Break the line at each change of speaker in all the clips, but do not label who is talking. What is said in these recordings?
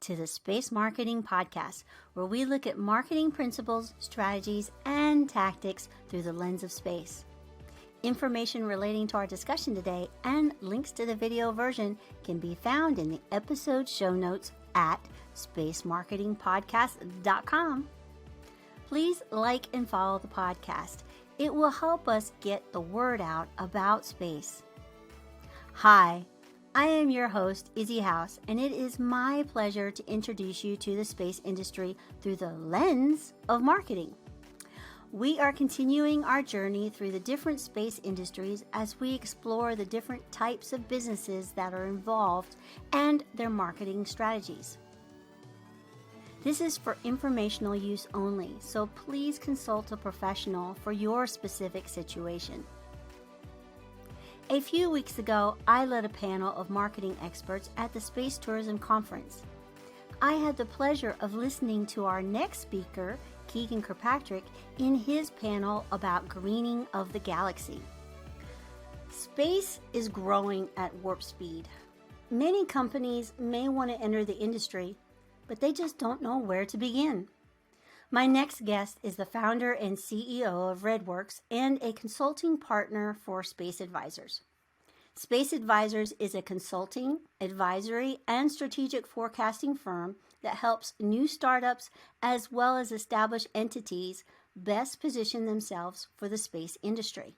to the Space Marketing Podcast, where we look at marketing principles, strategies, and tactics through the lens of space. Information relating to our discussion today and links to the video version can be found in the episode show notes at spacemarketingpodcast.com. Please like and follow the podcast. It will help us get the word out about space. Hi, I am your host, Izzy House, and it is my pleasure to introduce you to the space industry through the lens of marketing. We are continuing our journey through the different space industries as we explore the different types of businesses that are involved and their marketing strategies. This is for informational use only, so please consult a professional for your specific situation. A few weeks ago, I led a panel of marketing experts at the Space Tourism Conference. I had the pleasure of listening to our next speaker, Keegan Kirkpatrick, in his panel about greening of the galaxy. Space is growing at warp speed. Many companies may want to enter the industry, but they just don't know where to begin. My next guest is the founder and CEO of RedWorks and a consulting partner for SpaceAdvisors. SpaceAdvisors is a consulting, advisory, and strategic forecasting firm that helps new startups as well as established entities best position themselves for the space industry.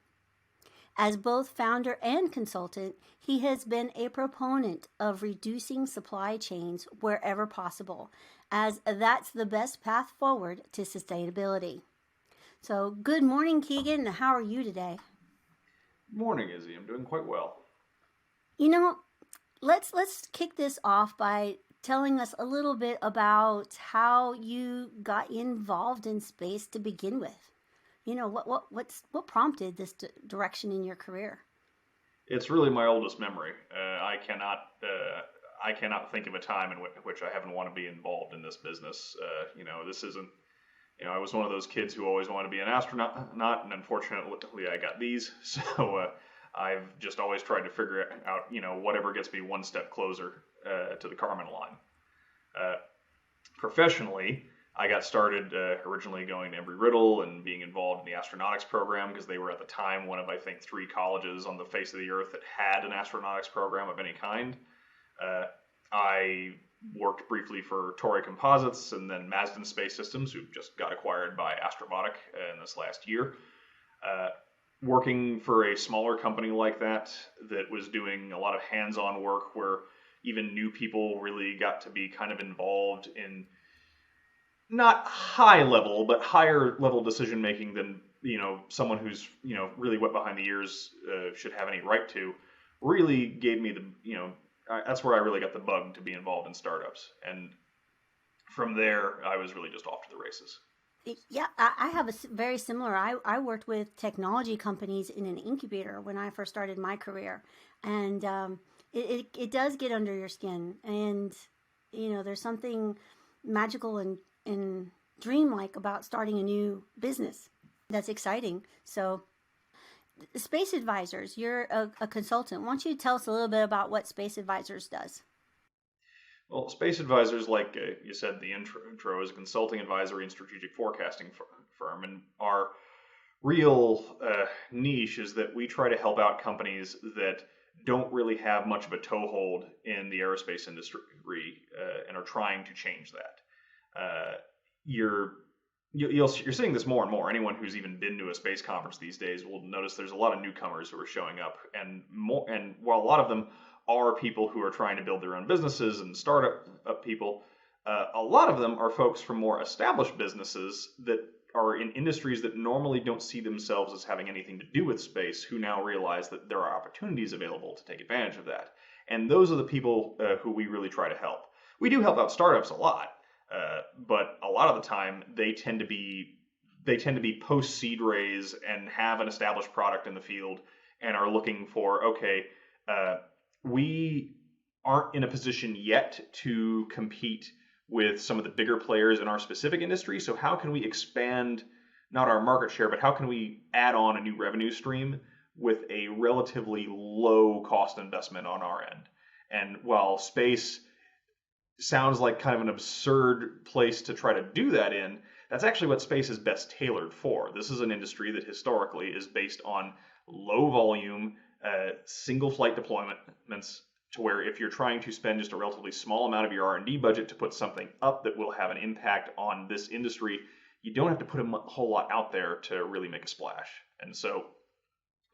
As both founder and consultant, he has been a proponent of reducing supply chains wherever possible, as that's the best path forward to sustainability. So, good morning, Keegan. How are you today?
Morning, Izzy. I'm doing quite well.
You know, let's kick this off by telling us a little bit about how you got involved in space to begin with. You know, what prompted this direction in your career?
It's really my oldest memory. I cannot think of a time in which I haven't wanted to be involved in this business. This isn't. I was one of those kids who always wanted to be an astronaut, and unfortunately, I got these. So I've just always tried to figure out, whatever gets me one step closer to the Kármán line. Professionally, I got started originally going to Embry-Riddle and being involved in the astronautics program because they were at the time one of, I think, 3 colleges on the face of the earth that had an astronautics program of any kind. I worked briefly for Toray Composites and then Marsden Space Systems, who just got acquired by Astrobotic in this last year. Working for a smaller company like that was doing a lot of hands-on work where even new people really got to be kind of involved in not high level, but higher level decision making than, someone who's, really wet behind the ears should have any right to, really gave me that's where I really got the bug to be involved in startups. And from there, I was really just off to the races.
Yeah, I have a very similar. I worked with technology companies in an incubator when I first started my career. And it does get under your skin. And, there's something magical and dreamlike about starting a new business. That's exciting. So, SpaceAdvisors, you're a consultant. Why don't you tell us a little bit about what SpaceAdvisors does?
Well, SpaceAdvisors, like you said, the intro is a consulting, advisory, and strategic forecasting firm. And our real niche is that we try to help out companies that don't really have much of a toehold in the aerospace industry and are trying to change that. You're seeing this more and more. Anyone who's even been to a space conference these days will notice there's a lot of newcomers who are showing up, and while a lot of them are people who are trying to build their own businesses and startup people, a lot of them are folks from more established businesses that are in industries that normally don't see themselves as having anything to do with space, who now realize that there are opportunities available to take advantage of that. And those are the people who we really try to help. We do help out startups a lot. But a lot of the time they tend to be post seed raise and have an established product in the field and are looking for, we aren't in a position yet to compete with some of the bigger players in our specific industry. So how can we expand not our market share, but how can we add on a new revenue stream with a relatively low cost investment on our end? And while space sounds like kind of an absurd place to try to do that in. That's actually what space is best tailored for. This is an industry that historically is based on low volume, single flight deployments, to where if you're trying to spend just a relatively small amount of your R&D budget to put something up that will have an impact on this industry, you don't have to put a whole lot out there to really make a splash. And so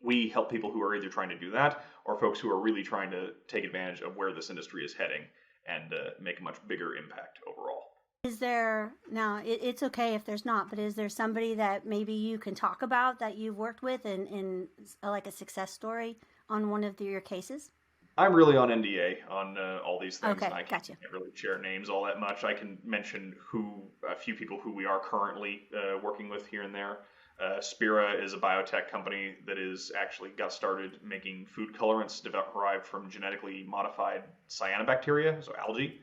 we help people who are either trying to do that or folks who are really trying to take advantage of where this industry is heading and make a much bigger impact overall.
Is there, now it's okay if there's not, but is there somebody that maybe you can talk about that you've worked with in like a success story on one of your cases?
I'm really on NDA on all these things.
Okay,
And I can't really share names all that much. I can mention a few people who we are currently working with here and there. Spira is a biotech company that is actually got started making food colorants derived from genetically modified cyanobacteria, so algae.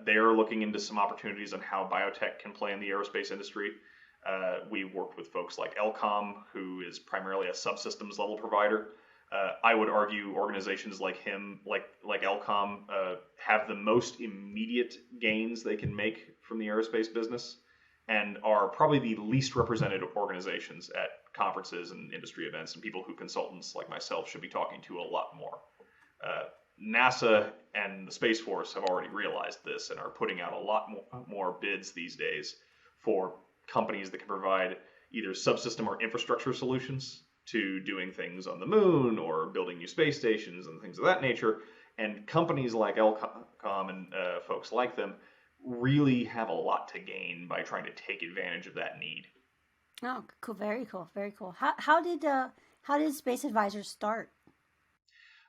They're looking into some opportunities on how biotech can play in the aerospace industry. We worked with folks like Elcom, who is primarily a subsystems level provider. I would argue organizations like him, like Elcom, have the most immediate gains they can make from the aerospace business, and are probably the least represented organizations at conferences and industry events, and people who consultants like myself should be talking to a lot more. NASA and the Space Force have already realized this and are putting out a lot more bids these days for companies that can provide either subsystem or infrastructure solutions to doing things on the moon or building new space stations and things of that nature. And companies like Elcom and folks like them really have a lot to gain by trying to take advantage of that need.
Oh, cool! Very cool! Very cool. How did SpaceAdvisors start?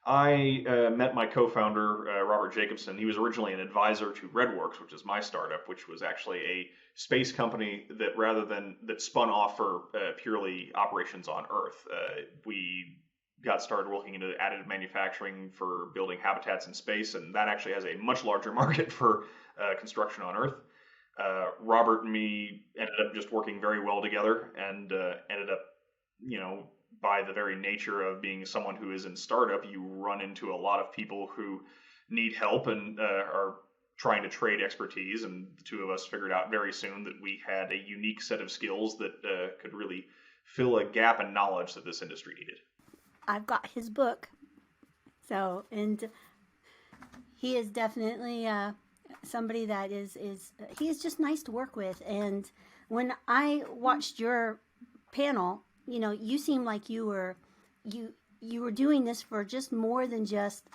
I met my co-founder, Robert Jacobson. He was originally an advisor to RedWorks, which is my startup, which was actually a space company that spun off for purely operations on Earth. We got started looking into additive manufacturing for building habitats in space, and that actually has a much larger market for construction on Earth. Robert and me ended up just working very well together, and ended up, by the very nature of being someone who is in startup, you run into a lot of people who need help and are trying to trade expertise. And the two of us figured out very soon that we had a unique set of skills that could really fill a gap in knowledge that this industry needed.
I've got his book, and he is definitely somebody that is he is just nice to work with. And when I watched your panel, you seem like you were doing this for just more than just,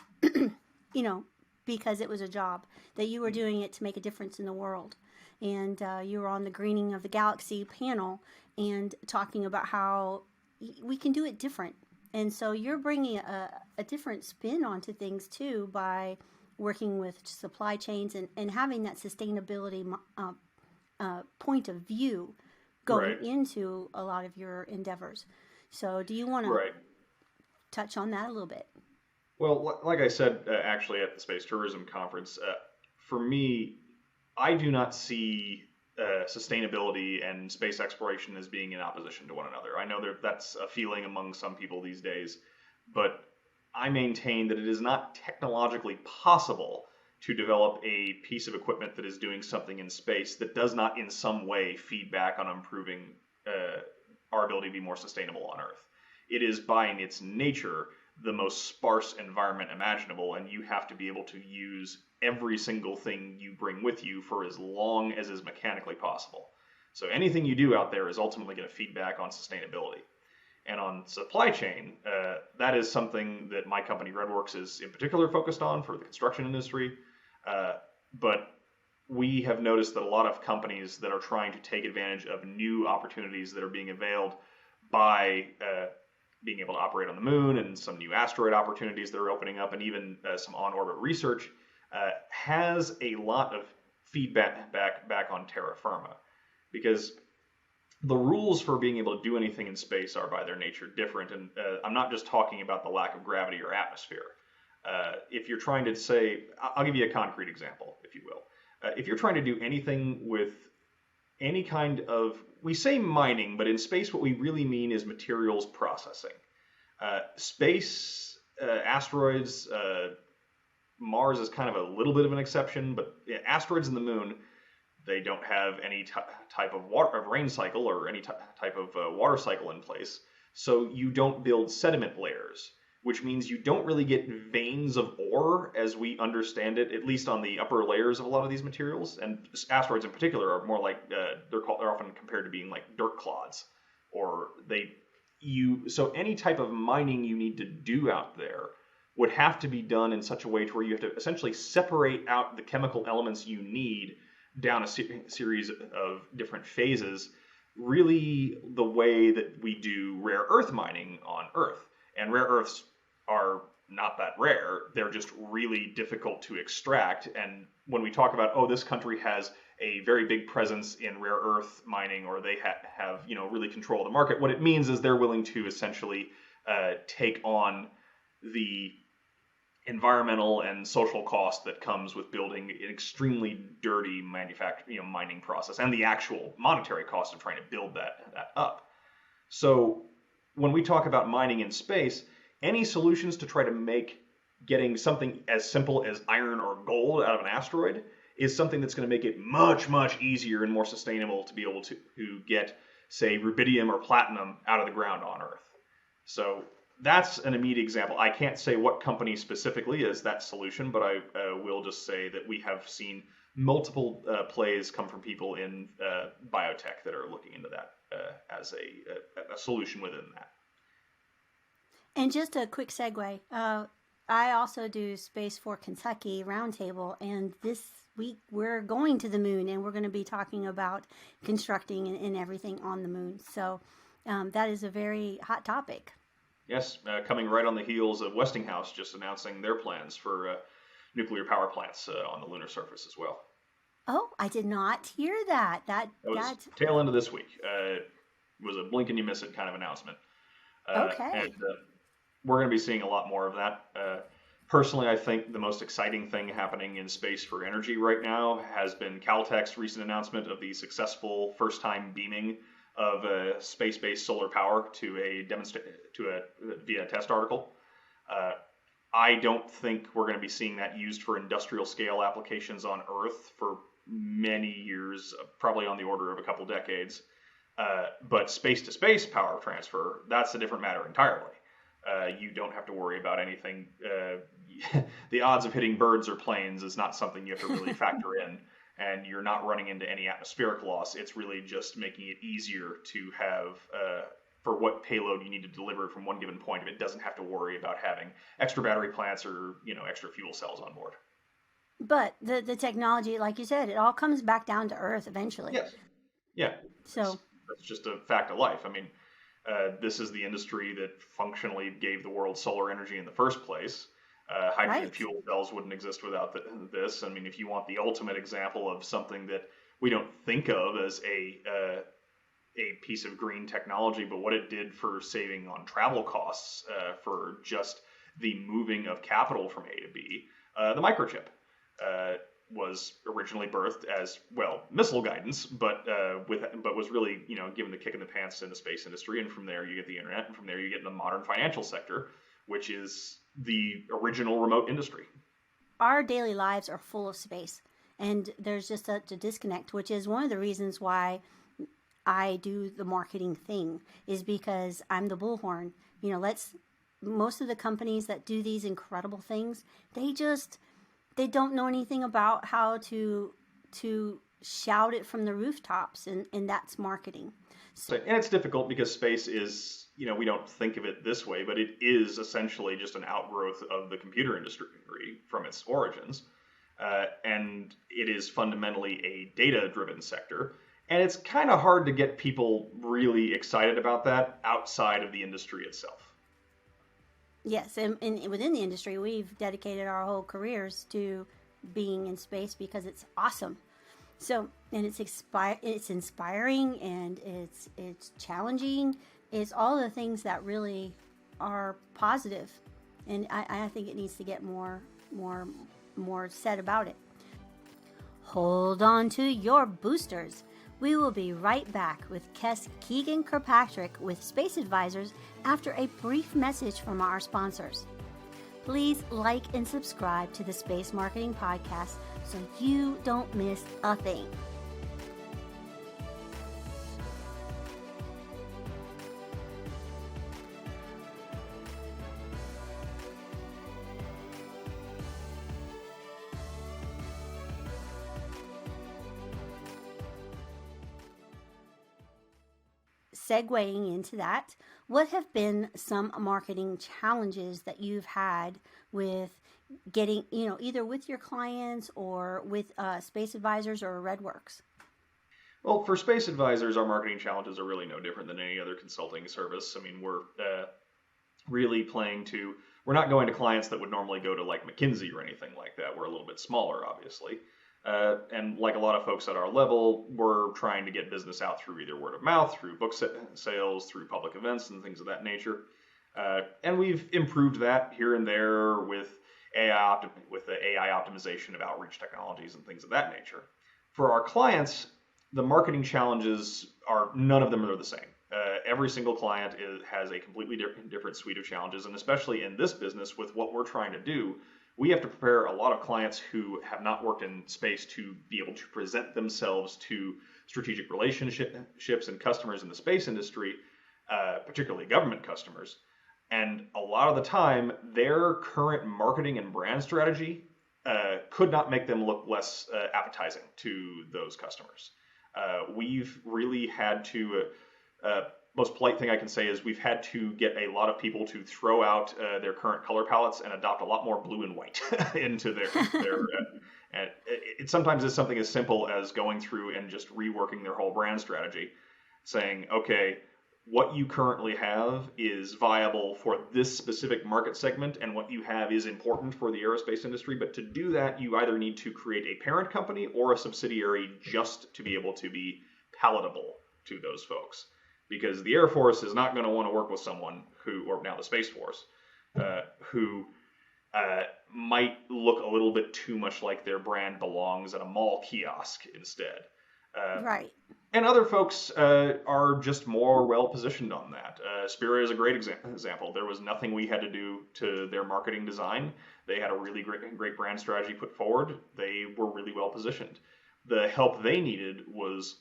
because it was a job, that you were doing it to make a difference in the world. And you were on the Greening of the Galaxy panel and talking about how we can do it different. And so you're bringing a different spin onto things too by working with supply chains and having that sustainability point of view going into a lot of your endeavors. So do you want to touch on that a little bit?
Well, like I said, actually at the Space Tourism Conference, for me, I do not see sustainability and space exploration as being in opposition to one another. I know that's a feeling among some people these days, but I maintain that it is not technologically possible to develop a piece of equipment that is doing something in space that does not in some way feed back on improving our ability to be more sustainable on Earth. It is by its nature the most sparse environment imaginable, and you have to be able to use every single thing you bring with you for as long as is mechanically possible. So anything you do out there is ultimately going to feed back on sustainability. And on supply chain, that is something that my company RedWorks is in particular focused on for the construction industry. But we have noticed that a lot of companies that are trying to take advantage of new opportunities that are being availed by being able to operate on the moon and some new asteroid opportunities that are opening up, and even some on-orbit research, has a lot of feedback back on terra firma, because the rules for being able to do anything in space are by their nature different. And I'm not just talking about the lack of gravity or atmosphere. If you're trying to say, I'll give you a concrete example, if you will. If you're trying to do anything with any kind of, we say mining, but in space what we really mean is materials processing. Space, asteroids, Mars is kind of a little bit of an exception, but asteroids and the moon, they don't have any type of rain cycle or any type of water cycle in place. So you don't build sediment layers, which means you don't really get veins of ore as we understand it, at least on the upper layers of a lot of these materials. And asteroids in particular are more like they're often compared to being like dirt clods, or so any type of mining you need to do out there would have to be done in such a way to where you have to essentially separate out the chemical elements you need down a series of different phases, really the way that we do rare earth mining on Earth. And rare earths are not that rare. They're just really difficult to extract. And when we talk about, oh, this country has a very big presence in rare earth mining, or they have really control of the market, what it means is they're willing to essentially take on the environmental and social cost that comes with building an extremely dirty mining process, and the actual monetary cost of trying to build that up. So when we talk about mining in space, any solutions to try to make getting something as simple as iron or gold out of an asteroid is something that's going to make it much, much easier and more sustainable to be able to get, say, rubidium or platinum out of the ground on Earth. So that's an immediate example. I can't say what company specifically is that solution, but I will just say that we have seen multiple plays come from people in biotech that are looking into that as a solution within that.
And just a quick segue. I also do Space for Kentucky Roundtable, and this week we're going to the moon, and we're going to be talking about constructing and everything on the moon. So that is a very hot topic.
Yes, coming right on the heels of Westinghouse just announcing their plans for nuclear power plants on the lunar surface as well.
Oh, I did not hear that. That
was tail end of this week. It was a blink and you miss it kind of announcement.
Okay.
And we're going to be seeing a lot more of that. Personally, I think the most exciting thing happening in space for energy right now has been Caltech's recent announcement of the successful first-time beaming of space-based solar power via a test article. I don't think we're going to be seeing that used for industrial scale applications on Earth for many years, probably on the order of a couple decades. But space-to-space power transfer, that's a different matter entirely. You don't have to worry about anything. The odds of hitting birds or planes is not something you have to really factor in. And you're not running into any atmospheric loss. It's really just making it easier to have, for what payload you need to deliver from one given point, if it doesn't have to worry about having extra battery plants or extra fuel cells on board.
But the technology, like you said, it all comes back down to Earth eventually.
Yes. Yeah.
So
that's just a fact of life. I mean, this is the industry that functionally gave the world solar energy in the first place. Hydrogen fuel cells wouldn't exist without this. I mean, if you want the ultimate example of something that we don't think of as a piece of green technology, but what it did for saving on travel costs for just the moving of capital from A to B, the microchip was originally birthed as, well, missile guidance, but was really given the kick in the pants in the space industry, and from there you get the internet, and from there you get in the modern financial sector, which is the original remote industry.
Our daily lives are full of space, and there's just such a disconnect, which is one of the reasons why I do the marketing thing, is because I'm the bullhorn. Most of the companies that do these incredible things, they don't know anything about how to shout it from the rooftops, and that's marketing.
And it's difficult because space is, we don't think of it this way, but it is essentially just an outgrowth of the computer industry from its origins. And it is fundamentally a data-driven sector. And it's kind of hard to get people really excited about that outside of the industry itself.
Yes, and within the industry, we've dedicated our whole careers to being in space because it's awesome. So, and it's inspiring, and it's challenging. It's all the things that really are positive, and I think it needs to get more said about it. Hold on to your boosters. We will be right back with Keegan Kirkpatrick with SpaceAdvisors after a brief message from our sponsors. Please like and subscribe to the Space Marketing Podcast so you don't miss a thing. Segueing into that, what have been some marketing challenges that you've had with getting, either with your clients or with SpaceAdvisors or RedWorks?
Well, for SpaceAdvisors, our marketing challenges are really no different than any other consulting service. I mean, we're really we're not going to clients that would normally go to like McKinsey or anything like that. We're a little bit smaller, obviously. And like a lot of folks at our level, we're trying to get business out through either word of mouth, through book sales, through public events and things of that nature. And we've improved that here and there with the AI optimization of outreach technologies and things of that nature. For our clients, the marketing challenges none of them are the same. Every single client has a completely different suite of challenges, and especially in this business with what we're trying to do, we have to prepare a lot of clients who have not worked in space to be able to present themselves to strategic relationships and customers in the space industry, particularly government customers. And a lot of the time, their current marketing and brand strategy could not make them look less appetizing to those customers. We've really had to most polite thing I can say is we've had to get a lot of people to throw out their current color palettes and adopt a lot more blue and white into their and it sometimes is something as simple as going through and just reworking their whole brand strategy, saying, okay, what you currently have is viable for this specific market segment, and what you have is important for the aerospace industry. But to do that, you either need to create a parent company or a subsidiary just to be able to be palatable to those folks. Because the Air Force is not going to want to work with someone or now the Space Force, who might look a little bit too much like their brand belongs at a mall kiosk instead.
Right.
And other folks are just more well positioned on that. Spirit is a great example. There was nothing we had to do to their marketing design. They had a really great brand strategy put forward. They were really well positioned. The help they needed was,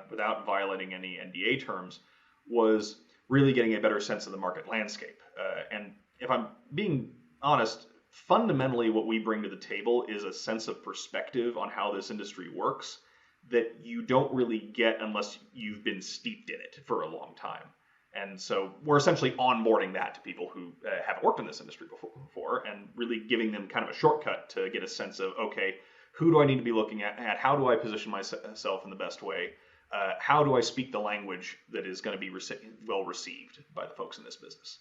without violating any NDA terms, was really getting a better sense of the market landscape. And if I'm being honest, fundamentally what we bring to the table is a sense of perspective on how this industry works that you don't really get unless you've been steeped in it for a long time. And so we're essentially onboarding that to people who haven't worked in this industry before and really giving them kind of a shortcut to get a sense of, okay, who do I need to be looking at? How do I position myself in the best way? How do I speak the language that is going to be well received by the folks in this business?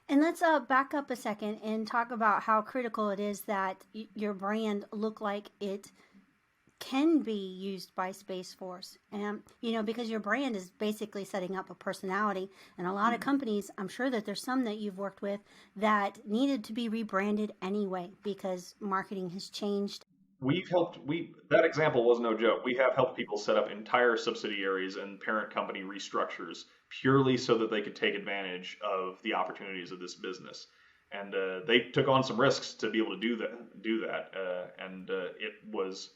And let's back up a second and talk about how critical it is that your brand look like it can be used by Space Force. And, because your brand is basically setting up a personality. And a lot of companies, I'm sure that there's some that you've worked with that needed to be rebranded anyway because marketing has changed.
That example was no joke. We have helped people set up entire subsidiaries and parent company restructures purely so that they could take advantage of the opportunities of this business. And they took on some risks to be able to do that. And it was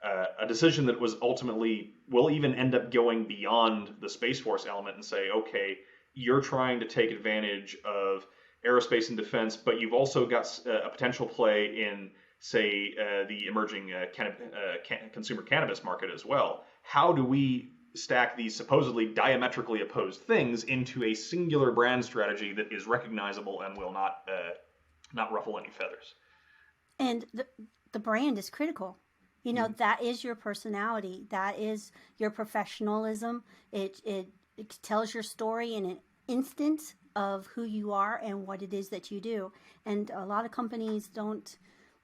a decision that was ultimately will even end up going beyond the Space Force element and say, okay, you're trying to take advantage of aerospace and defense, but you've also got a potential play in, say, the emerging consumer cannabis market as well. How do we stack these supposedly diametrically opposed things into a singular brand strategy that is recognizable and will not ruffle any feathers?
And the brand is critical. That is your personality. That is your professionalism. It tells your story in an instant of who you are and what it is that you do. And a lot of companies don't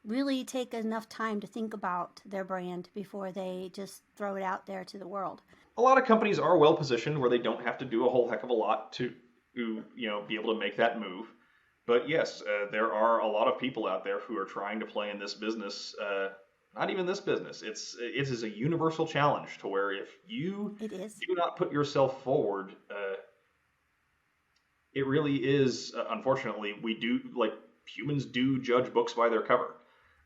really take enough time to think about their brand before they just throw it out there to the world.
A lot of companies are well positioned where they don't have to do a whole heck of a lot to be able to make that move. But yes, there are a lot of people out there who are trying to play in this business. Not even this business. It is a universal challenge to where if you do not put yourself forward, it really is, unfortunately, we do, like humans do judge books by their cover.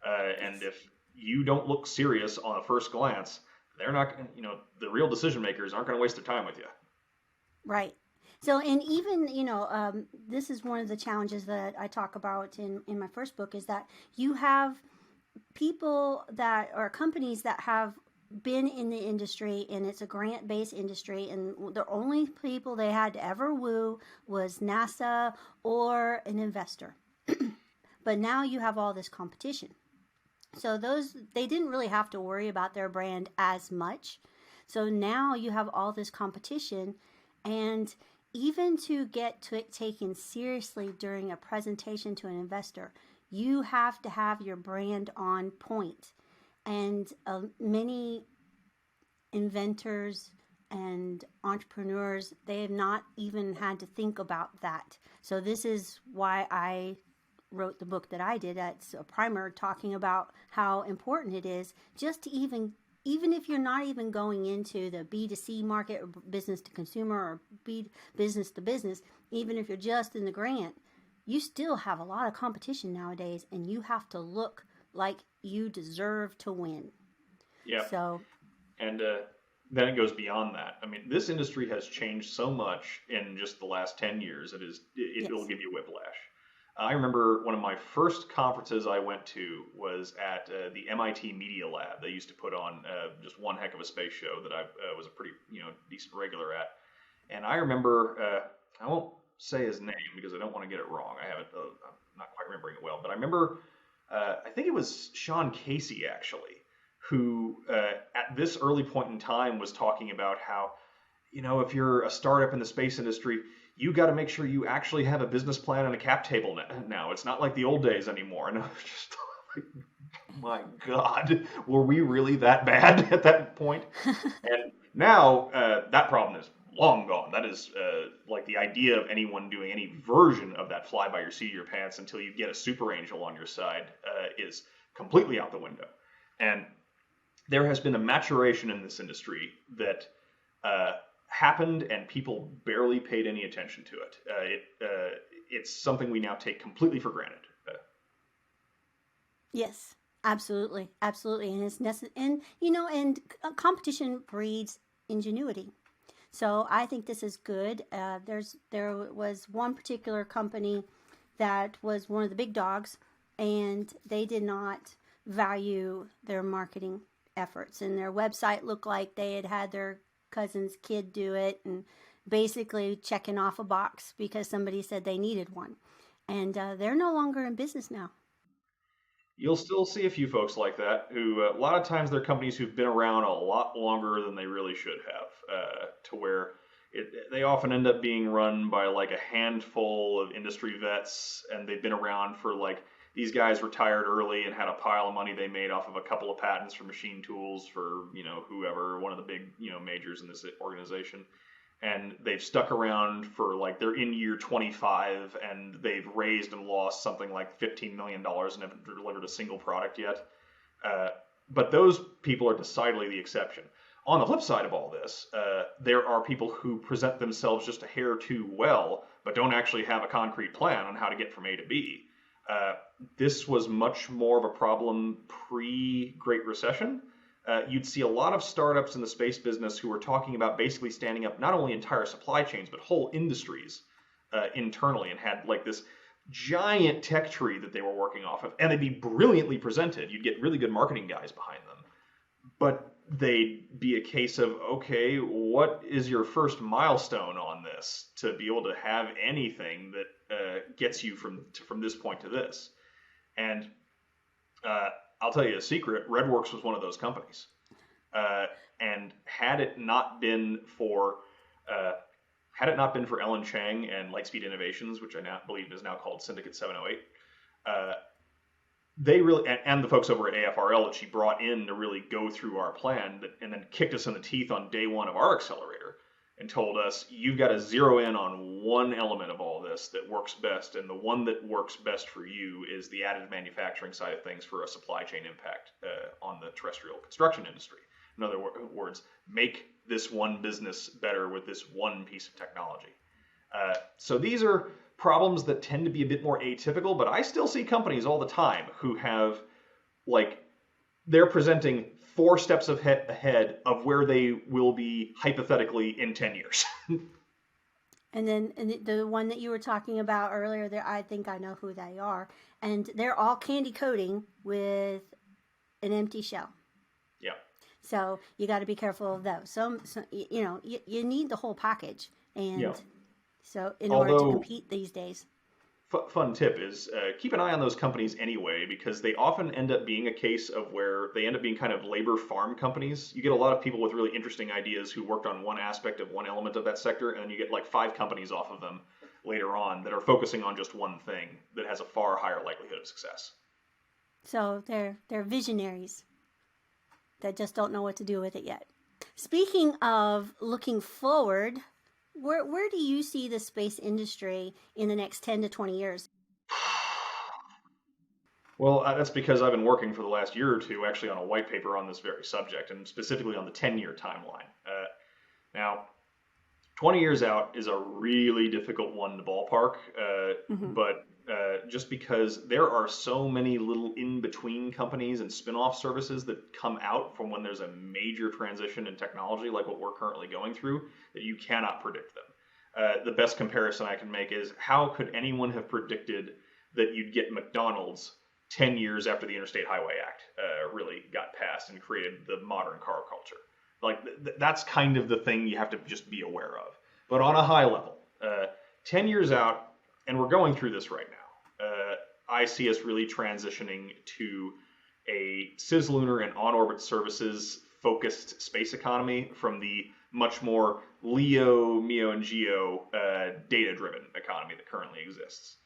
And if you don't look serious on a first glance, they're not, the real decision makers aren't going to waste their time with you.
Right. So, and even, this is one of the challenges that I talk about in my first book, is that you have people that are companies that have been in the industry, and it's a grant-based industry, and the only people they had to ever woo was NASA or an investor. But now you have all this competition. So they didn't really have to worry about their brand as much. So now you have all this competition, and even to get taken seriously during a presentation to an investor, you have to have your brand on point. And many inventors and entrepreneurs, they have not even had to think about that. So this is why I wrote the book that I did. That's a primer talking about how important it is just to even if you're not even going into the B2C market or business to consumer or business to business, even if you're just in the grant, you still have a lot of competition nowadays, and you have to look like you deserve to win.
Yeah.
So,
and then it goes beyond that. I mean, this industry has changed so much in just the last 10 years. It'll give you whiplash. I remember one of my first conferences I went to was at the MIT Media Lab. They used to put on just one heck of a space show that I was a pretty decent regular at. And I remember, I won't say his name because I don't want to get it wrong. I'm not quite remembering it well. But I remember, I think it was Sean Casey actually, who at this early point in time was talking about how, if you're a startup in the space industry, you got to make sure you actually have a business plan and a cap table now. It's not like the old days anymore. And I was just like, my God, were we really that bad at that point? And now that problem is long gone. That is like the idea of anyone doing any version of that fly by your seat of your pants until you get a super angel on your side is completely out the window. And there has been a maturation in this industry that happened, and people barely paid any attention to it. It's something we now take completely for granted.
Yes, absolutely, absolutely, and it's necessary. And competition breeds ingenuity. So I think this is good. There was one particular company that was one of the big dogs, and they did not value their marketing efforts, and their website looked like they had their cousin's kid do it, and basically checking off a box because somebody said they needed one. And they're no longer in business now.
You'll still see a few folks like that who, a lot of times, they're companies who've been around a lot longer than they really should have, to where they often end up being run by like a handful of industry vets, and they've been around for like, these guys retired early and had a pile of money they made off of a couple of patents for machine tools for, whoever, one of the big, majors in this organization. And they've stuck around for like, they're in year 25 and they've raised and lost something like $15 million and haven't delivered a single product yet. But those people are decidedly the exception. On the flip side of all this, there are people who present themselves just a hair too well, but don't actually have a concrete plan on how to get from A to B. This was much more of a problem pre-Great Recession. You'd see a lot of startups in the space business who were talking about basically standing up not only entire supply chains, but whole industries internally, and had like this giant tech tree that they were working off of. And they'd be brilliantly presented. You'd get really good marketing guys behind them. But they'd be a case of, okay, what is your first milestone on this to be able to have anything that gets you from this point to this? And I'll tell you a secret, RedWorks was one of those companies. And had it not been for Ellen Chang and Lightspeed Innovations, which I now believe is now called Syndicate 708, they really, and the folks over at AFRL that she brought in to really go through our plan, and then kicked us in the teeth on day one of our accelerator and told us, you've got to zero in on one element of all this that works best, and the one that works best for you is the additive manufacturing side of things for a supply chain impact on the terrestrial construction industry. In other words, make this one business better with this one piece of technology. So these are problems that tend to be a bit more atypical, but I still see companies all the time who have, like, they're presenting 4 steps ahead of where they will be hypothetically in 10 years.
And then the one that you were talking about earlier, there, I think I know who they are, and they're all candy coating with an empty shell.
Yeah.
So you got to be careful of those. So you need the whole package, and
Yeah.
so in order to compete these days.
Fun tip is keep an eye on those companies anyway, because they often end up being a case of where they end up being kind of labor farm companies. You get a lot of people with really interesting ideas who worked on one aspect of one element of that sector, and then you get like 5 companies off of them later on that are focusing on just one thing that has a far higher likelihood of success.
So they're visionaries that just don't know what to do with it yet. Speaking of looking forward, where do you see the space industry in the next 10 to 20 years?
Well, that's because I've been working for the last year or two actually on a white paper on this very subject, and specifically on the 10-year timeline. Now, 20 years out is a really difficult one to ballpark, but just because there are so many little in-between companies and spin-off services that come out from when there's a major transition in technology like what we're currently going through, that you cannot predict them. The best comparison I can make is, how could anyone have predicted that you'd get McDonald's 10 years after the Interstate Highway Act really got passed and created the modern car culture? Like, that's kind of the thing you have to just be aware of. But on a high level, 10 years out, and we're going through this right now, I see us really transitioning to a cislunar and on-orbit services focused space economy from the much more LEO, MEO, and GEO data-driven economy that currently exists.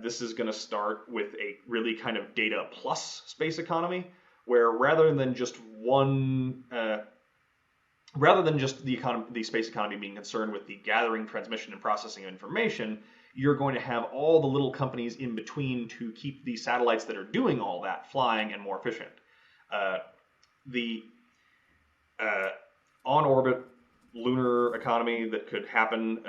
This is going to start with a really kind of data plus space economy, where rather than just the space economy being concerned with the gathering, transmission, and processing of information, you're going to have all the little companies in between to keep the satellites that are doing all that flying and more efficient. The on-orbit lunar economy that could happen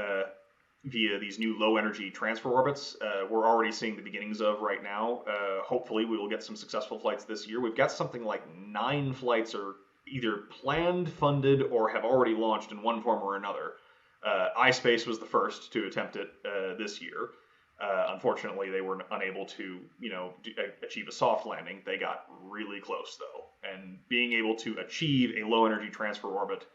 via these new low-energy transfer orbits, we're already seeing the beginnings of right now. Hopefully we will get some successful flights this year. We've got something like 9 flights are either planned, funded, or have already launched in one form or another. iSpace was the first to attempt it this year. Unfortunately, they were unable to, achieve a soft landing. They got really close, though. And being able to achieve a low-energy transfer orbit,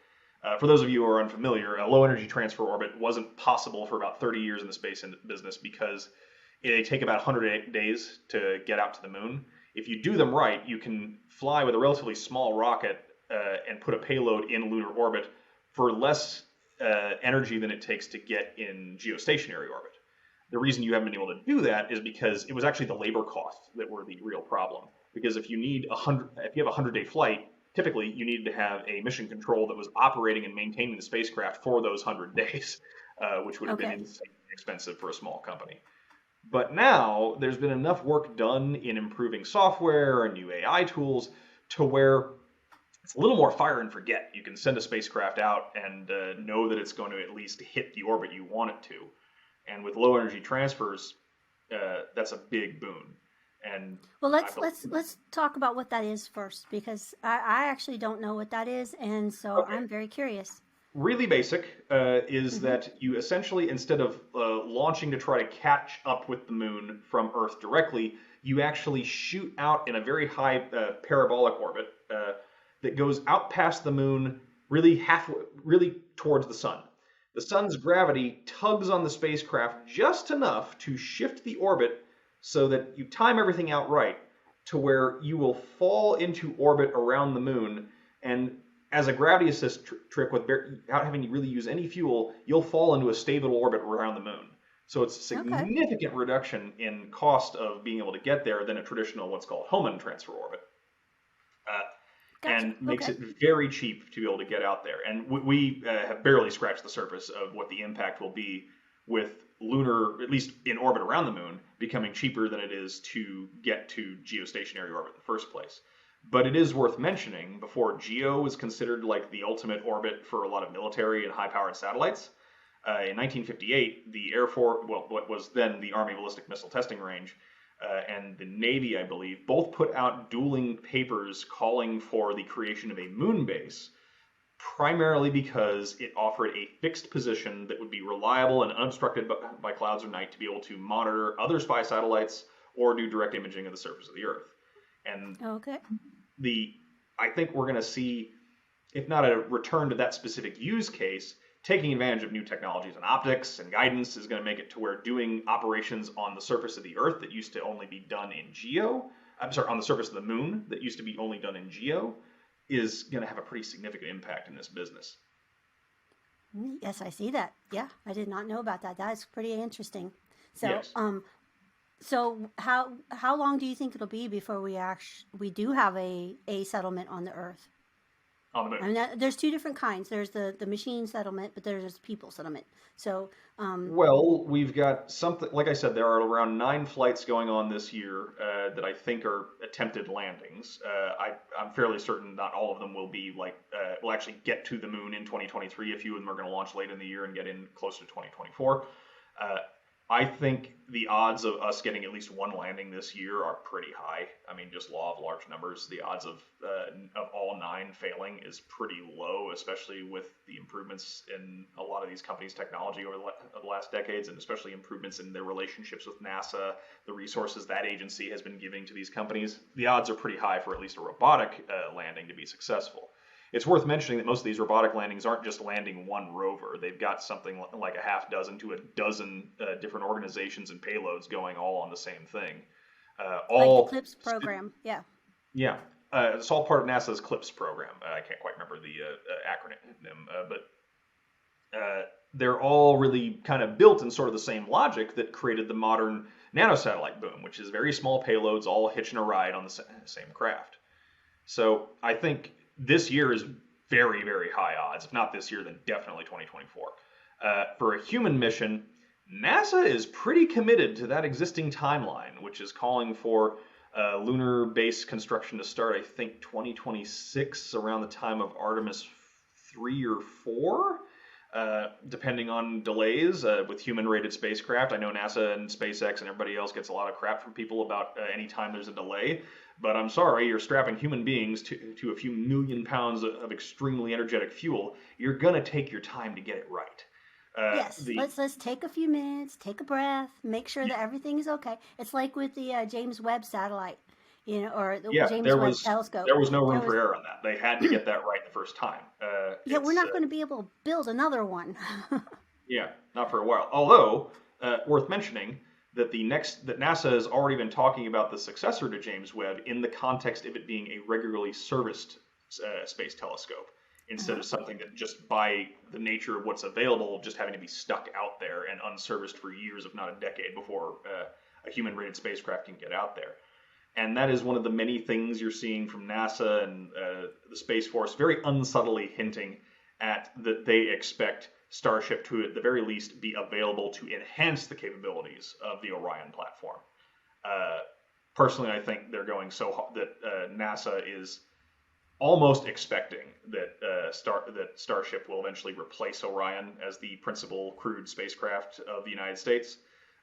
for those of you who are unfamiliar, a low-energy transfer orbit wasn't possible for about 30 years in the space business because they take about 100 days to get out to the moon. If you do them right, you can fly with a relatively small rocket and put a payload in lunar orbit for less energy than it takes to get in geostationary orbit. The reason you haven't been able to do that is because it was actually the labor costs that were the real problem. Because if you have a 100-day flight, typically you needed to have a mission control that was operating and maintaining the spacecraft for those 100 days, which would have been insanely expensive for a small company. But now there's been enough work done in improving software and new AI tools to where it's a little more fire and forget. You can send a spacecraft out and know that it's going to at least hit the orbit you want it to. And with low energy transfers, that's a big boon. And
well, let's talk about what that is first, because I actually don't know what that is, and so I'm very curious.
Really basic is that you essentially, instead of launching to try to catch up with the moon from Earth directly, you actually shoot out in a very high parabolic orbit that goes out past the moon, really towards the sun. The sun's gravity tugs on the spacecraft just enough to shift the orbit so that you time everything out right to where you will fall into orbit around the moon, and as a gravity assist trick without having to really use any fuel, you'll fall into a stable orbit around the moon. So it's a significant reduction in cost of being able to get there than a traditional what's called Hohmann transfer orbit. And makes it very cheap to be able to get out there. And we have barely scratched the surface of what the impact will be with lunar, at least in orbit around the moon, becoming cheaper than it is to get to geostationary orbit in the first place. But it is worth mentioning, before GEO was considered like the ultimate orbit for a lot of military and high-powered satellites, In 1958, the Air Force, well, what was then the Army Ballistic Missile Testing Range, and the Navy, I believe, both put out dueling papers calling for the creation of a moon base, primarily because it offered a fixed position that would be reliable and unobstructed by clouds or night to be able to monitor other spy satellites or do direct imaging of the surface of the Earth. And
Okay.
I think we're going to see, if not a return to that specific use case, taking advantage of new technologies and optics and guidance is going to make it to where doing operations on the surface of the Earth that used to only be done in GEO, on the surface of the moon that used to be only done in GEO, is going to have a pretty significant impact in this business.
Yes, I see that. Yeah, I did not know about that. That is pretty interesting. So,
Yes.
so how long do you think it'll be before we do have a settlement on the Earth?
On the moon.
I mean, there's two different kinds. There's the machine settlement, but there's people settlement. So,
Well, we've got something, like I said, there are around 9 flights going on this year that I think are attempted landings. I'm fairly certain not all of them will be will actually get to the moon in 2023. A few of them are going to launch late in the year and get in closer to 2024. Uh, I think the odds of us getting at least one landing this year are pretty high. I mean, just law of large numbers. The odds of all 9 failing is pretty low, especially with the improvements in a lot of these companies' technology over the last decades, and especially improvements in their relationships with NASA, the resources that agency has been giving to these companies. The odds are pretty high for at least a robotic landing to be successful. It's worth mentioning that most of these robotic landings aren't just landing one rover. They've got something like a half dozen to a dozen different organizations and payloads going all on the same thing.
like the CLIPS program. Yeah.
Yeah, it's all part of NASA's CLIPS program. I can't quite remember the acronym, but they're all really kind of built in sort of the same logic that created the modern nanosatellite boom, which is very small payloads all hitching a ride on the same craft. So I think this year is very, very high odds. If not this year, then definitely 2024. For a human mission, NASA is pretty committed to that existing timeline, which is calling for lunar base construction to start, I think, 2026, around the time of Artemis 3 or 4. Depending on delays with human-rated spacecraft. I know NASA and SpaceX and everybody else gets a lot of crap from people about any time there's a delay, but I'm sorry, you're strapping human beings to a few million pounds of extremely energetic fuel. You're going to take your time to get it right.
Yes, let's take a few minutes, take a breath, make sure that everything is okay. It's like with the James Webb satellite, or the James Webb telescope.
There was no room for error on that. They had to get that right the first time.
Yeah, we're not going to be able to build another one.
Yeah, not for a while. Although, worth mentioning that that NASA has already been talking about the successor to James Webb in the context of it being a regularly serviced space telescope, instead of something that just by the nature of what's available, just having to be stuck out there and unserviced for years, if not a decade, before a human-rated spacecraft can get out there. And that is one of the many things you're seeing from NASA and the Space Force, very unsubtly hinting at that they expect Starship to, at the very least, be available to enhance the capabilities of the Orion platform. Personally, I think they're going so hard that NASA is almost expecting that Starship will eventually replace Orion as the principal crewed spacecraft of the United States.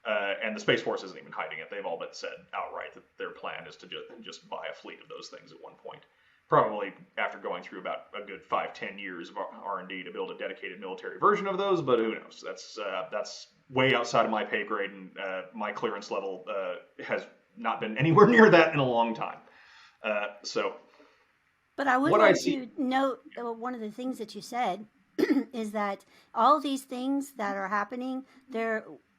And the Space Force isn't even hiding it. They've all but said outright that their plan is to just buy a fleet of those things at one point. Probably after going through about a good 5-10 years of R&D to build a dedicated military version of those, but who knows? That's way outside of my pay grade, and my clearance level has not been anywhere near that in a long time.
But I would like to note one of the things that you said is that all of these things that are happening,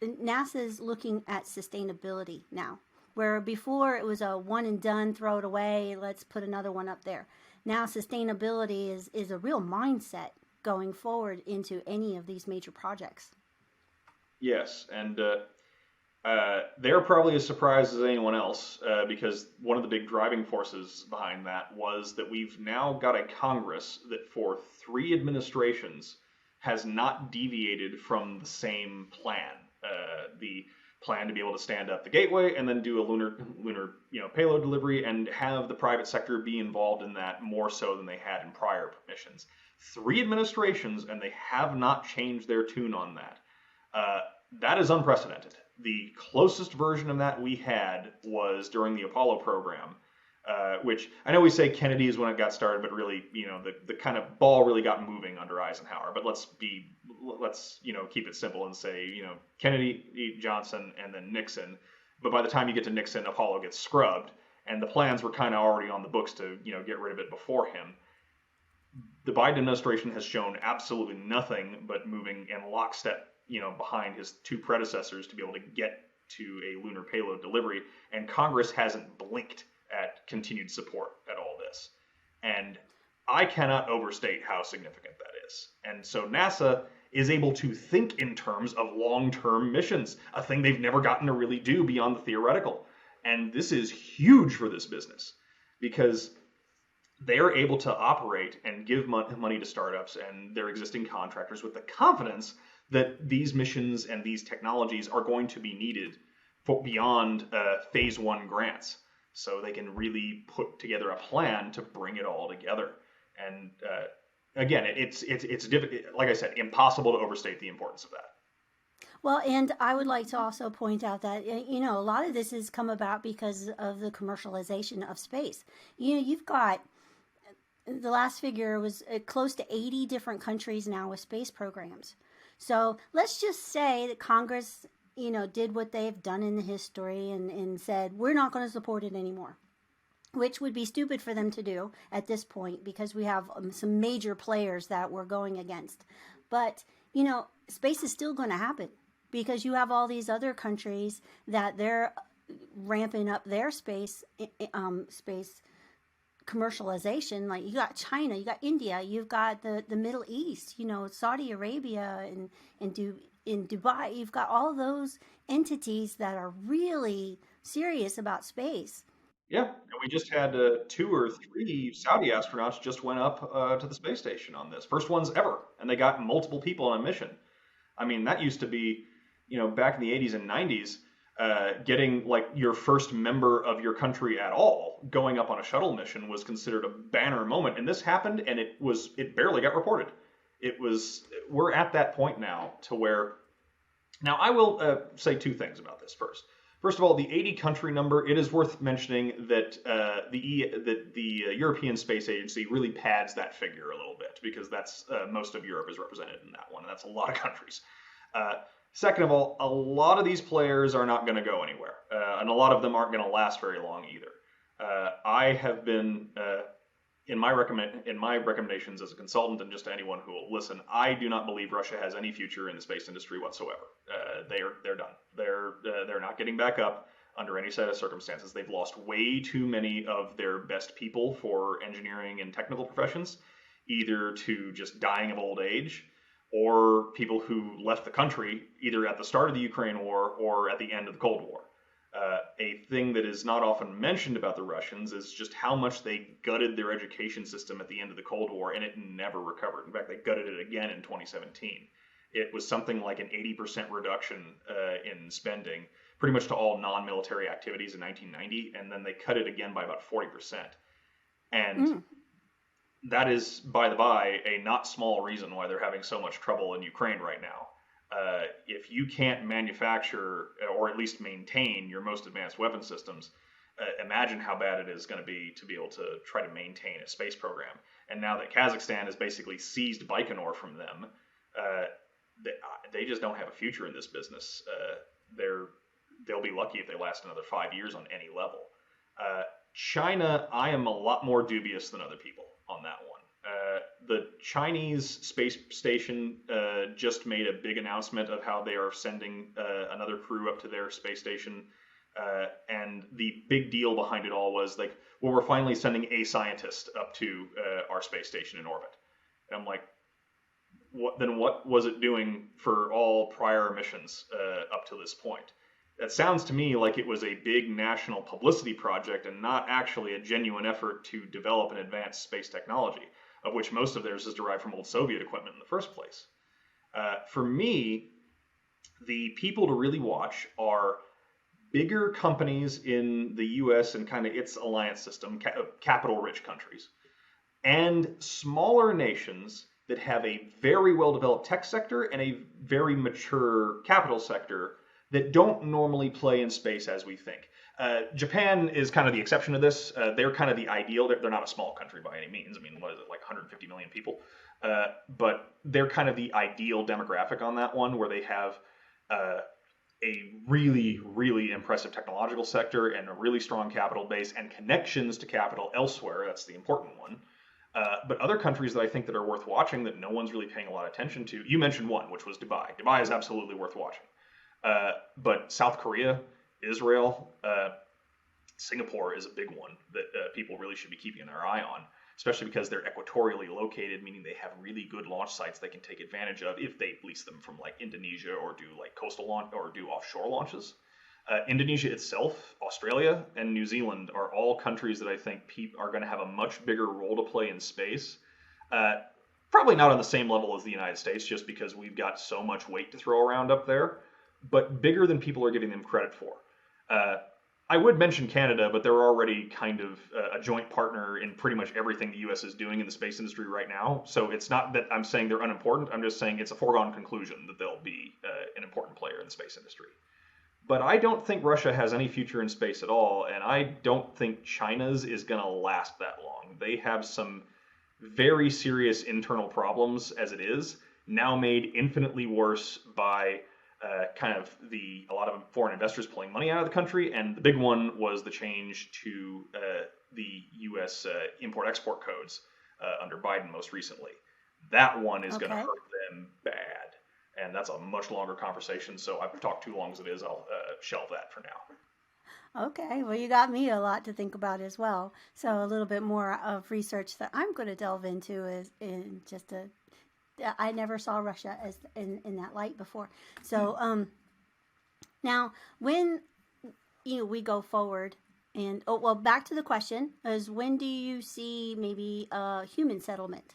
NASA's looking at sustainability now. Where before it was a one and done, throw it away, let's put another one up there. Now sustainability is a real mindset going forward into any of these major projects.
Yes, and they're probably as surprised as anyone else because one of the big driving forces behind that was that we've now got a Congress that for 3 administrations has not deviated from the same plan. The plan to be able to stand up the gateway and then do a lunar payload delivery and have the private sector be involved in that more so than they had in prior missions. 3 administrations, and they have not changed their tune on that. That is unprecedented. The closest version of that we had was during the Apollo program, which I know we say Kennedy is when it got started, but really, the kind of ball really got moving under Eisenhower. But let's keep it simple and say, Kennedy, Johnson, and then Nixon. But by the time you get to Nixon, Apollo gets scrubbed, and the plans were kind of already on the books to, get rid of it before him. The Biden administration has shown absolutely nothing but moving in lockstep, behind his 2 predecessors to be able to get to a lunar payload delivery, and Congress hasn't blinked at continued support at all this. And I cannot overstate how significant that is. And so NASA is able to think in terms of long-term missions, a thing they've never gotten to really do beyond the theoretical. And this is huge for this business because they're able to operate and give money to startups and their existing contractors with the confidence that these missions and these technologies are going to be needed for beyond phase 1 grants. So they can really put together a plan to bring it all together. And again, it's difficult, like I said, impossible to overstate the importance of that.
Well, and I would like to also point out that, a lot of this has come about because of the commercialization of space. You've got, the last figure was close to 80 different countries now with space programs. So let's just say that Congress, did what they've done in the history and said, we're not going to support it anymore, which would be stupid for them to do at this point because we have some major players that we're going against. But, space is still going to happen because you have all these other countries that they're ramping up their space commercialization. Like you got China, you got India, you've got the Middle East, Saudi Arabia and in Dubai. You've got all those entities that are really serious about space.
Yeah, and we just had 2 or 3 Saudi astronauts just went up to the space station on this. First ones ever, and they got multiple people on a mission. I mean, that used to be, back in the 80s and 90s, getting like your first member of your country at all going up on a shuttle mission was considered a banner moment. And this happened, and it barely got reported. We're at that point now to where, now I will say 2 things about this first. First of all, the 80 country number, it is worth mentioning that the European Space Agency really pads that figure a little bit because that's most of Europe is represented in that one, and that's a lot of countries. Second of all, a lot of these players are not going to go anywhere, and a lot of them aren't going to last very long either. I have been in my recommendations as a consultant, and just to anyone who will listen, I do not believe Russia has any future in the space industry whatsoever. They're done. They're not getting back up under any set of circumstances. They've lost way too many of their best people for engineering and technical professions, either to just dying of old age, or people who left the country either at the start of the Ukraine war or at the end of the Cold War. A thing that is not often mentioned about the Russians is just how much they gutted their education system at the end of the Cold War, and it never recovered. In fact, they gutted it again in 2017. It was something like an 80% reduction in spending, pretty much to all non-military activities in 1990, and then they cut it again by about 40%. And that is, by the by, a not small reason why they're having so much trouble in Ukraine right now. If you can't manufacture or at least maintain your most advanced weapon systems, imagine how bad it is going to be able to try to maintain a space program. And now that Kazakhstan has basically seized Baikonur from them, they just don't have a future in this business. They'll be lucky if they last another 5 years on any level. China, I am a lot more dubious than other people on that one. The Chinese space station just made a big announcement of how they are sending another crew up to their space station. And the big deal behind it all was like, well, we're finally sending a scientist up to our space station in orbit. And I'm like, what was it doing for all prior missions up to this point? That sounds to me like it was a big national publicity project and not actually a genuine effort to develop and advance space technology, of which most of theirs is derived from old Soviet equipment in the first place. For me, the people to really watch are bigger companies in the US and kind of its alliance system, capital-rich countries, and smaller nations that have a very well-developed tech sector and a very mature capital sector that don't normally play in space as we think. Japan is kind of the exception to this. They're kind of the ideal. They're not a small country by any means. I mean, what is it, like 150 million people? But they're kind of the ideal demographic on that one, where they have a really, really impressive technological sector and a really strong capital base and connections to capital elsewhere. That's the important one. But other countries that I think that are worth watching that no one's really paying a lot of attention to, you mentioned one, which was Dubai. Dubai is absolutely worth watching. But South Korea, Israel, Singapore is a big one that people really should be keeping their eye on, especially because they're equatorially located, meaning they have really good launch sites they can take advantage of if they lease them from like Indonesia or do like coastal launch or do offshore launches. Indonesia itself, Australia, and New Zealand are all countries that I think are going to have a much bigger role to play in space. Probably not on the same level as the United States, just because we've got so much weight to throw around up there, but bigger than people are giving them credit for. I would mention Canada, but they're already kind of a joint partner in pretty much everything the U.S. is doing in the space industry right now. So it's not that I'm saying they're unimportant. I'm just saying it's a foregone conclusion that they'll be an important player in the space industry. But I don't think Russia has any future in space at all, and I don't think China's is going to last that long. They have some very serious internal problems as it is, now made infinitely worse by a lot of foreign investors pulling money out of the country, and the big one was the change to the U.S. import-export codes under Biden most recently. That one is going to hurt them bad, and that's a much longer conversation, so I've talked too long as it is. I'll shelve that for now.
Okay, well, you got me a lot to think about as well. So a little bit more of research that I'm going to delve into is in just a I never saw Russia as in that light before. So now when we go forward and back to the question is, when do you see maybe a human settlement?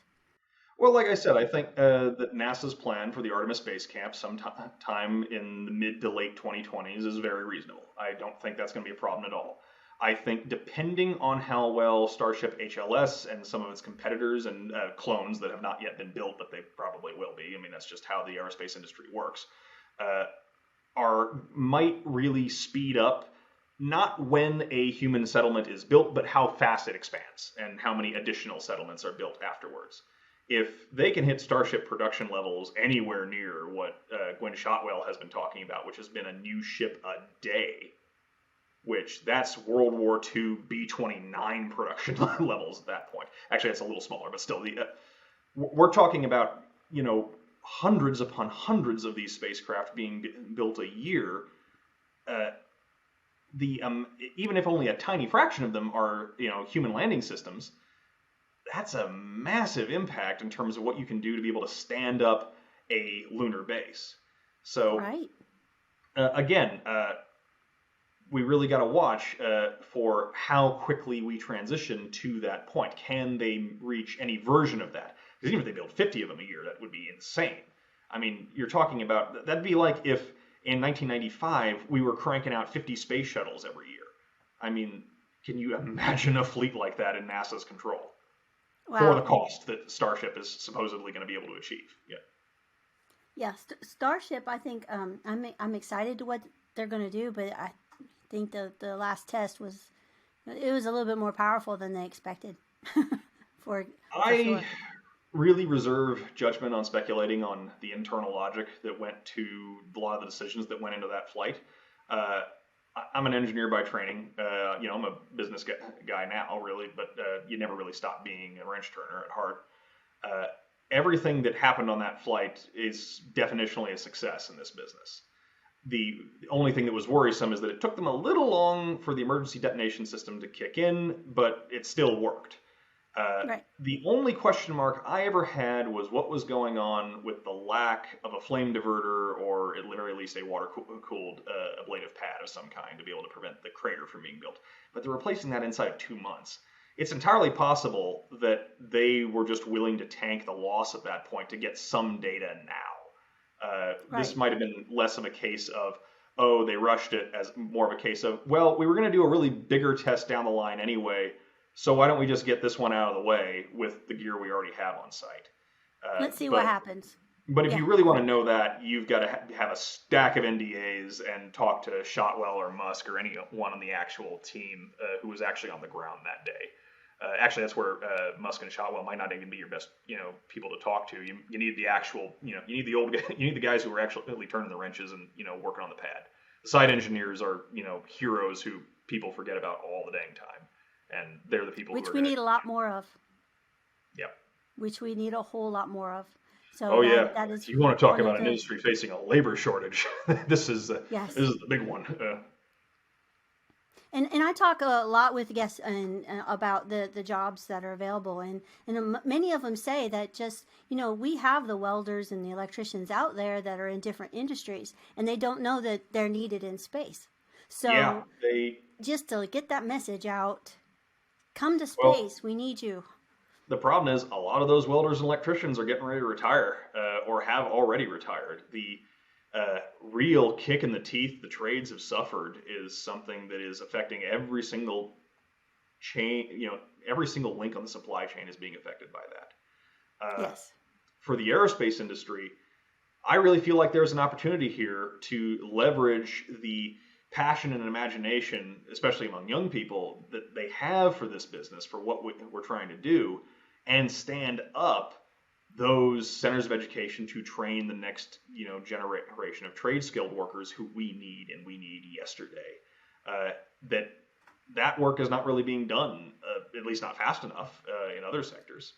Well, like I said, I think that NASA's plan for the Artemis Base Camp sometime in the mid to late 2020s is very reasonable. I don't think that's going to be a problem at all. I think depending on how well Starship HLS and some of its competitors and clones that have not yet been built, but they probably will be, I mean, that's just how the aerospace industry works, might really speed up not when a human settlement is built, but how fast it expands and how many additional settlements are built afterwards. If they can hit Starship production levels anywhere near what Gwynne Shotwell has been talking about, which has been a new ship a day, which that's World War II B-29 production levels at that point. Actually, it's a little smaller, but still, we're talking about, hundreds upon hundreds of these spacecraft being built a year. Even if only a tiny fraction of them are, human landing systems, that's a massive impact in terms of what you can do to be able to stand up a lunar base. So,
right.
Again, we really got to watch for how quickly we transition to that point. Can they reach any version of that? Because even if they build 50 of them a year, that would be insane. I mean, you're talking about, that'd be like if in 1995 we were cranking out 50 space shuttles every year. I mean, can you imagine a fleet like that in NASA's control?
Wow.
For the cost that Starship is supposedly going to be able to achieve. Yeah.
Yeah, Starship, I think I'm excited to what they're going to do, but I think the last test was a little bit more powerful than they expected. for sure.
Really reserve judgment on speculating on the internal logic that went to a lot of the decisions that went into that flight. I'm an engineer by training. I'm a business guy now, really, but you never really stop being a wrench turner at heart. Everything that happened on that flight is definitionally a success in this business. The only thing that was worrisome is that it took them a little long for the emergency detonation system to kick in, but it still worked.
Right.
The only question mark I ever had was what was going on with the lack of a flame diverter or at the very least a water-cooled ablative pad of some kind to be able to prevent the crater from being built. But they're replacing that inside of 2 months. It's entirely possible that they were just willing to tank the loss at that point to get some data now.
Right.
This might have been less of a case of, they rushed it, as more of a case of, well, we were going to do a really bigger test down the line anyway, so why don't we just get this one out of the way with the gear we already have on site?
Let's see what
But
happens.
if
Yeah.
you really want to know that, you've got to have a stack of NDAs and talk to Shotwell or Musk or anyone on the actual team who was actually on the ground that day. Actually, that's where Musk and Shotwell might not even be your best, people to talk to. You need the actual, you need you need the guys who are actually turning the wrenches and working on the pad. The site engineers are heroes who people forget about all the dang time, and they're the people
Which
who are
we need a lot more of.
Yep.
Which we need a whole lot more of. So
Oh yeah,
that is
you want to talk
one of
about an
the,
industry facing a labor shortage? This is
yes.
the big one.
And I talk a lot with guests about the jobs that are available, and many of them say that just we have the welders and the electricians out there that are in different industries, and they don't know that they're needed in space. So
yeah,
just to get that message out, come to space.
Well,
we need you.
the problem is a lot of those welders and electricians are getting ready to retire or have already retired. The real kick in the teeth the trades have suffered is something that is affecting every single chain. Every single link on the supply chain is being affected by that.
Yes.
For the aerospace industry, I really feel like there's an opportunity here to leverage the passion and imagination, especially among young people, that they have for this business, for what we're trying to do, and stand up those centers of education to train the next, generation of trade skilled workers who we need yesterday. That work is not really being done, at least not fast enough in other sectors.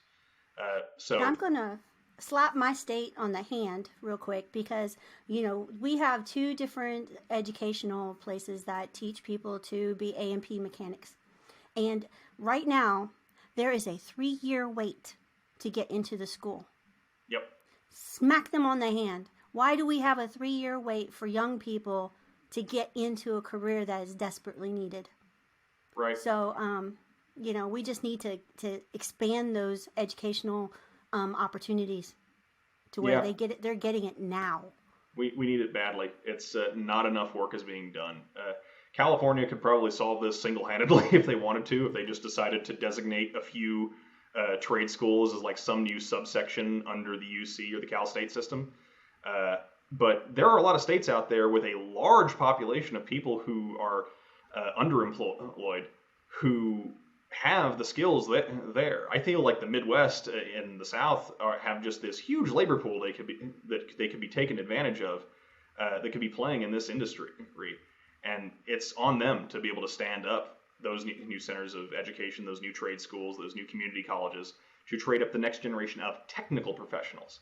So
I'm gonna slap my state on the hand real quick because we have two different educational places that teach people to be A&P mechanics, and right now there is a 3-year wait to get into the school.
Yep.
Smack them on the hand. Why do we have a 3-year wait for young people to get into a career that is desperately needed?
Right.
So we just need to expand those educational opportunities to where they get it. They're getting it now.
We need it badly. It's not enough work is being done. California could probably solve this single-handedly if they wanted to, if they just decided to designate a few trade schools as like some new subsection under the UC or the Cal State system. But there are a lot of states out there with a large population of people who are underemployed, who have the skills there. I feel like the Midwest and the South have just this huge labor pool they could be taken advantage of, that could be playing in this industry. And it's on them to be able to stand up those new centers of education, those new trade schools, those new community colleges, to trade up the next generation of technical professionals.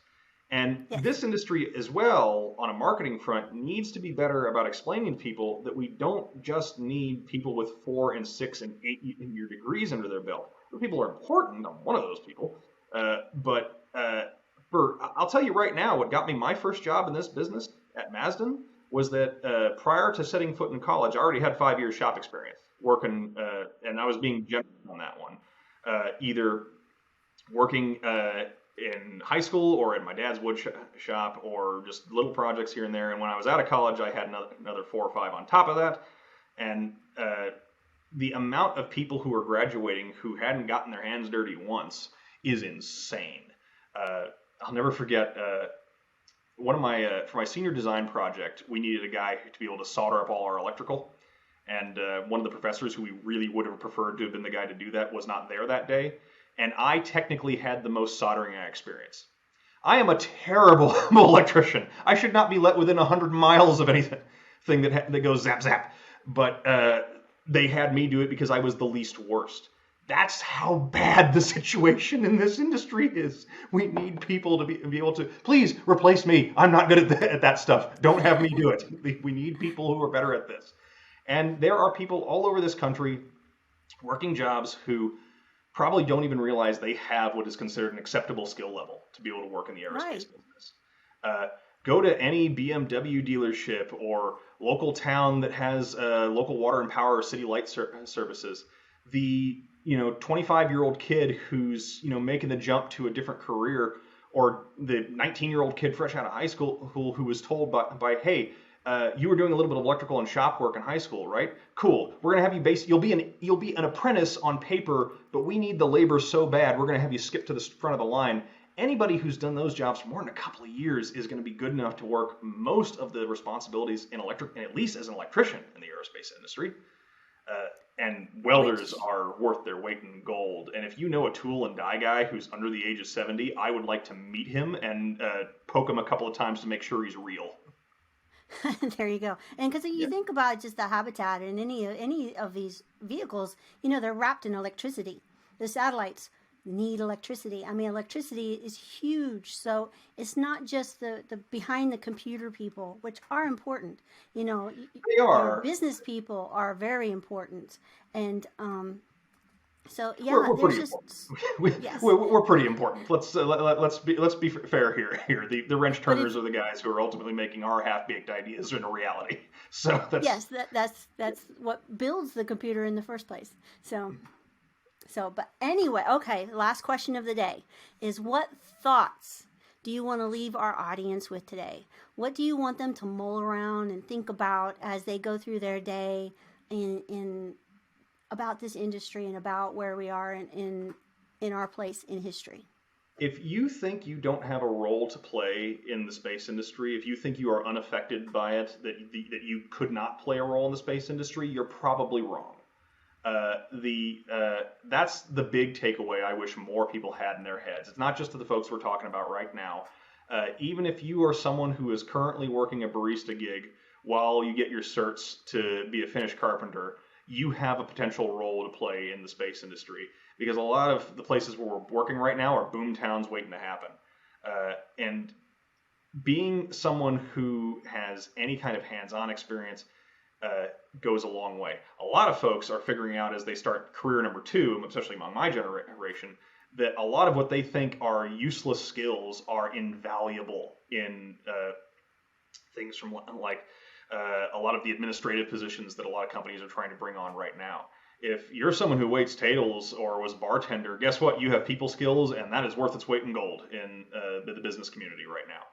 And this industry as well, on a marketing front, needs to be better about explaining to people that we don't just need people with 4 and 6 and 8-year degrees under their belt. Those people are important. I'm one of those people. But I'll tell you right now, what got me my first job in this business at Mazdon was that prior to setting foot in college, I already had 5 years shop experience working, and I was being generous on that one, either working in high school or at my dad's wood shop, or just little projects here and there. And when I was out of college, I had another 4 or 5 on top of that. And the amount of people who are graduating who hadn't gotten their hands dirty once is insane. I'll never forget one of my for my senior design project, we needed a guy to be able to solder up all our electrical. And one of the professors who we really would have preferred to have been the guy to do that was not there that day. And I technically had the most soldering experience. I am a terrible electrician. I should not be let within 100 miles of anything that goes zap zap. But they had me do it because I was the least worst. That's how bad the situation in this industry is. We need people to be able to, please replace me. I'm not good at that stuff. Don't have me do it. We need people who are better at this. And there are people all over this country working jobs who probably don't even realize they have what is considered an acceptable skill level to be able to work in the aerospace business. Go to any BMW dealership or local town that has local water and power or city light services. The 25-year-old kid who's making the jump to a different career, or the 19-year-old kid fresh out of high school who was told by hey, you were doing a little bit of electrical and shop work in high school, right? Cool. We're gonna have you you'll be an apprentice on paper, but we need the labor so bad we're gonna have you skip to the front of the line. Anybody who's done those jobs for more than a couple of years is going to be good enough to work most of the responsibilities in at least as an electrician in the aerospace industry. And welders are worth their weight in gold. And if you know a tool and die guy who's under the age of 70, I would like to meet him and poke him a couple of times to make sure he's real.
There you go. And because you think about just the habitat in any of these vehicles, they're wrapped in electricity. The satellites need electricity. I mean, electricity is huge. So it's not just the behind the computer people, which are important.
They are.
Business people are very important. And so yeah,
we're pretty important.
Yes.
We're pretty important. Let's be fair here. The wrench turners are the guys who are ultimately making our half-baked ideas into reality. So
that's what builds the computer in the first place. But anyway, okay, last question of the day is, what thoughts do you want to leave our audience with today? What do you want them to mull around and think about as they go through their day in about this industry and about where we are in our place in history?
If you think you don't have a role to play in the space industry, if you think you are unaffected by it, that you could not play a role in the space industry, you're probably wrong. That's the big takeaway I wish more people had in their heads. It's not just to the folks we're talking about right now. Even if you are someone who is currently working a barista gig while you get your certs to be a finished carpenter, you have a potential role to play in the space industry, because a lot of the places where we're working right now are boom towns waiting to happen. And being someone who has any kind of hands-on experience goes a long way. A lot of folks are figuring out as they start career number 2, especially among my generation, that a lot of what they think are useless skills are invaluable in things from like a lot of the administrative positions that a lot of companies are trying to bring on right now. If you're someone who waits tables or was a bartender, guess what? You have people skills, and that is worth its weight in gold in the business community right now.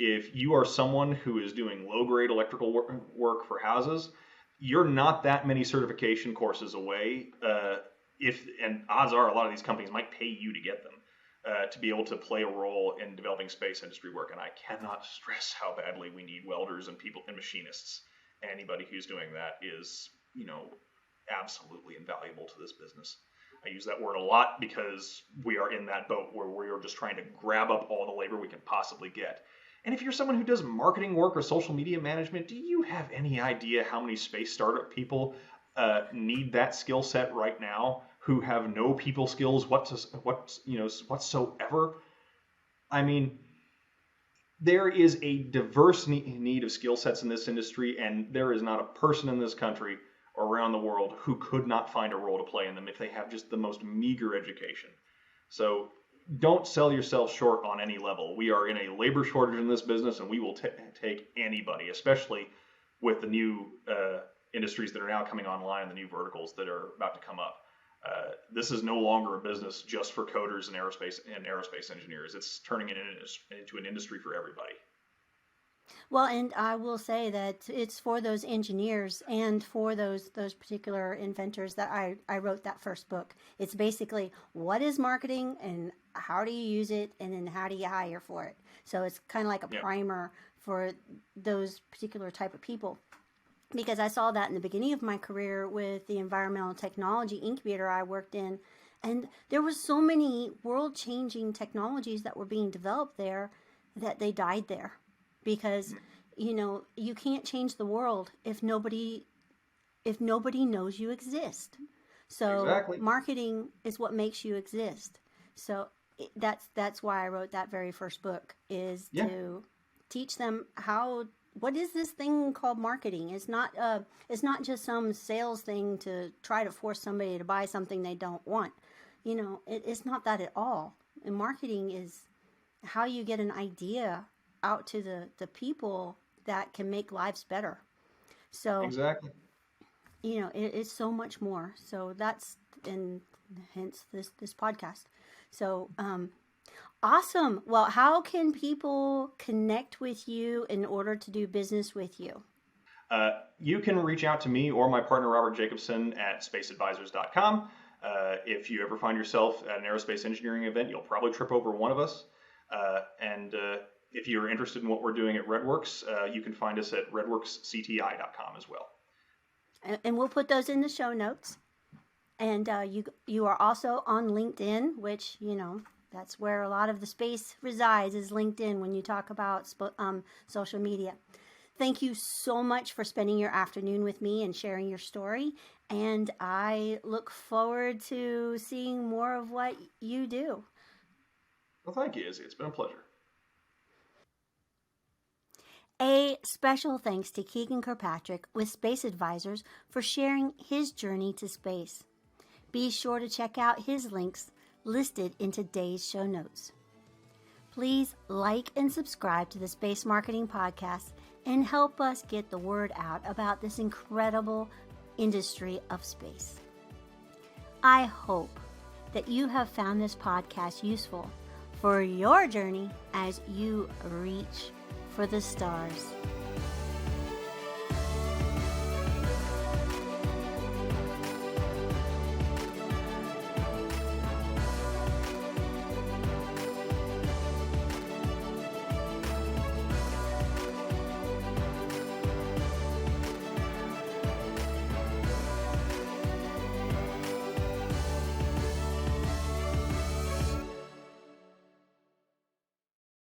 If you are someone who is doing low-grade electrical work for houses, you're not that many certification courses away. And odds are a lot of these companies might pay you to get them to be able to play a role in developing space industry work. And I cannot stress how badly we need welders and people and machinists. Anybody who's doing that is, absolutely invaluable to this business. I use that word a lot because we are in that boat where we are just trying to grab up all the labor we can possibly get. And if you're someone who does marketing work or social media management, do you have any idea how many space startup people need that skill set right now, who have no people skills whatsoever? I mean, there is a diverse need of skill sets in this industry, and there is not a person in this country or around the world who could not find a role to play in them if they have just the most meager education. So don't sell yourself short on any level. We are in a labor shortage in this business, and we will take anybody, especially with the new industries that are now coming online, the new verticals that are about to come up. This is no longer a business just for coders and aerospace engineers. It's turning it into an industry for everybody.
Well, and I will say that it's for those engineers and for those particular inventors that I wrote that first book. It's basically, what is marketing and how do you use it, and then how do you hire for it? So it's kind of like a primer for those particular type of people. Because I saw that in the beginning of my career with the environmental technology incubator I worked in. And there were so many world-changing technologies that were being developed there that they died there. Because, you can't change the world if nobody knows you exist. So exactly. Marketing is what makes you exist. So that's why I wrote that very first book, is to teach them what is this thing called marketing? It's not just some sales thing to try to force somebody to buy something they don't want. It's not that at all. And marketing is how you get an idea out to the people that can make lives better. So
exactly.
It's so much more. So that's, and hence this podcast. So awesome. Well, how can people connect with you in order to do business with you?
You can reach out to me or my partner Robert Jacobson at SpaceAdvisors.com. If you ever find yourself at an aerospace engineering event, you'll probably trip over one of us. And if you're interested in what we're doing at RedWorks, you can find us at redworkscti.com as well.
And we'll put those in the show notes. And you are also on LinkedIn, which, that's where a lot of the space resides, is LinkedIn when you talk about social media. Thank you so much for spending your afternoon with me and sharing your story. And I look forward to seeing more of what you do.
Well, thank you, Izzy. It's been a pleasure.
A special thanks to Keegan Kirkpatrick with SpaceAdvisors for sharing his journey to space. Be sure to check out his links listed in today's show notes. Please like and subscribe to the Space Marketing Podcast and help us get the word out about this incredible industry of space. I hope that you have found this podcast useful for your journey as you reach for the stars.